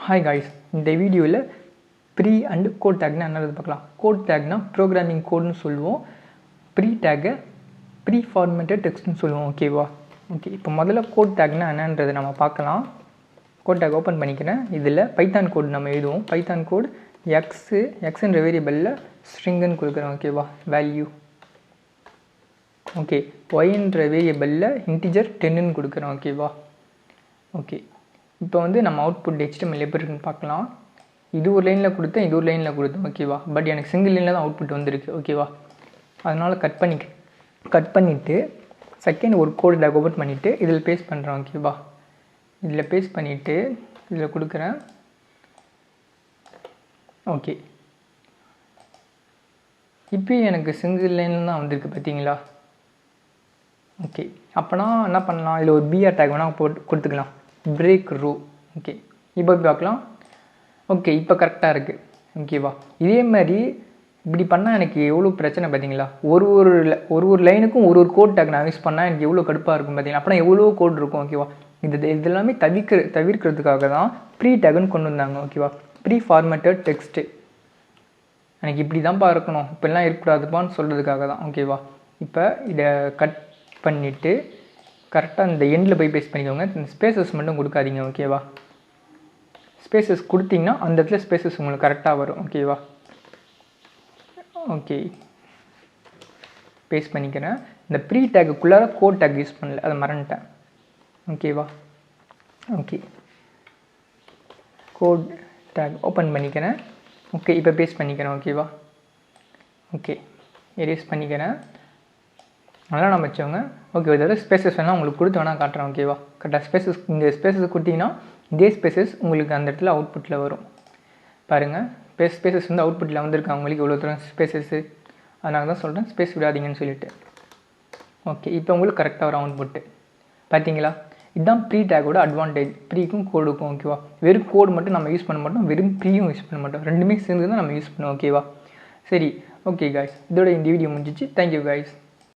Hi guys, இந்த வீடியோவில் pre and code டேக்னா என்னது பார்க்கலாம். கோட் டேக்னா ப்ரோக்ராமிங் கோட்னு சொல்லுவோம். ப்ரீ டேக்கை ப்ரீ ஃபார்மேட்டட் டெக்ஸ்ட்னு சொல்லுவோம். ஓகேவா? ஓகே, இப்போ முதல்ல கோட் டேக்னா என்னன்றதை நம்ம பார்க்கலாம். கோட் டேக் ஓப்பன் பண்ணிக்கிறேன். இதில் பைத்தான் கோட் நம்ம எழுதுவோம். பைத்தான் கோட் எக்ஸ்ன்ற வேரியபிளில் ஸ்ட்ரிங்குன்னு கொடுக்குறோம். ஓகேவா? வேல்யூ. ஓகே, ஒய்ன்ற வேரியபிளில் இன்டிஜர் 10ன்னு கொடுக்குறோம். ஓகேவா? ஓகே, இப்போ வந்து நம்ம அவுட்புட் HTML எப்படி இருக்குன்னு பார்க்கலாம். இது ஒரு லைனில் கொடுத்தேன், இது ஒரு லைனில் கொடுத்தேன். ஓகேவா? பட் எனக்கு சிங்கிள் லைனில் தான் அவுட்புட் வந்திருக்கு. ஓகேவா? அதனால் கட் பண்ணிவிட்டு செகண்ட் ஒரு கோட் டேக் ஓப்பன் பண்ணிவிட்டு இதில் பேஸ்ட் பண்ணுறேன். ஓகேவா? இதில் பேஸ்ட் பண்ணிவிட்டு இதில் கொடுக்குறேன். ஓகே, இப்போயும் எனக்கு சிங்கிள் லைனில் தான் வந்திருக்கு. பார்த்தீங்களா? ஓகே, அப்போனா என்ன பண்ணலாம், இதில் ஒரு BR டேக் வேணால் கொடுத்துக்கலாம். Break row. ஓகே, இப்போ பார்க்கலாம். ஓகே, இப்போ கரெக்டாக இருக்குது. ஓகேவா? இதே மாதிரி இப்படி பண்ணால் எனக்கு எவ்வளோ பிரச்சனை பார்த்தீங்களா? ஒரு லைனுக்கும் ஒரு கோட் டேக் நான் யூஸ் பண்ணால் எனக்கு எவ்வளோ கடுப்பாக இருக்கும் பார்த்தீங்களா? அப்போனா எவ்வளோ கோட் இருக்கும். ஓகேவா? இது எல்லாமே தவிர்க்கிறதுக்காக தான் ப்ரீ டேக்னு கொண்டு வந்தாங்க. ஓகேவா? Pre formatted text. எனக்கு இப்படி தான்ப்பா இருக்கணும், இப்போல்லாம் இருக்கக்கூடாதுப்பான்னு சொல்கிறதுக்காக தான். ஓகேவா? இப்போ இதை கட் பண்ணிவிட்டு கரெக்டாக இந்த எண்டில் போய் பேஸ்ட் பண்ணிக்கோங்க. இந்த ஸ்பேசஸ் மட்டும் கொடுக்காதீங்க. ஓகேவா? ஸ்பேசஸ் கொடுத்தீங்கன்னா அந்த இடத்துல ஸ்பேசஸ் உங்களுக்கு கரெக்டாக வரும். ஓகேவா? ஓகே, பேஸ்ட் பண்ணிக்கிறேன். இந்த ப்ரீ டேக்குள்ளார கோட் டேக் யூஸ் பண்ணல, அதை மறந்துட்டேன். ஓகேவா? ஓகே, கோட் டேக் ஓப்பன் பண்ணிக்கிறேன். ஓகே, இப்போ பேஸ்ட் பண்ணிக்கிறேன். ஓகேவா? ஓகே, எரேஸ் பண்ணிக்கிறேன். நல்லா நம்ம வச்சோங்க. ஓகே, ஒரு தடவை ஸ்பேசஸ் வேணால் உங்களுக்கு கொடுத்து வேணால் காட்டுறேன். ஓகேவா? கரெக்டாக ஸ்பேசஸ், இந்த ஸ்பேசஸ் கொடுத்தீங்கன்னா இதே ஸ்பேசஸ் உங்களுக்கு அந்த இடத்துல அவுட்புட்டில் வரும். பாருங்கள், ஸ்பேசஸ் வந்து அவுட்புட்டில் வந்திருக்கு. அவங்களுக்கு இவ்வளோ தூரம் ஸ்பேசஸ்ஸு. அதனால தான் சொல்கிறேன் ஸ்பேஸ் விடாதீங்கன்னு சொல்லிவிட்டு. ஓகே, இப்போ உங்களுக்கு கரெக்டாக வரும் அவுட்புட்டு. பார்த்தீங்களா? இதுதான் ப்ரீ டேக்கோட அட்வான்டேஜ். ப்ரீக்கும் கோடுக்கும். ஓகேவா? வெறும் கோடு மட்டும் நம்ம யூஸ் பண்ண மாட்டோம், வெறும் ப்ரீயும் யூஸ் பண்ண மாட்டோம். ரெண்டுமே சேர்ந்து தான் நம்ம யூஸ் பண்ணுவோம். ஓகேவா? சரி, ஓகே காய்ஸ், இதோட இந்த வீடியோ முடிஞ்சிச்சு. Thank you guys.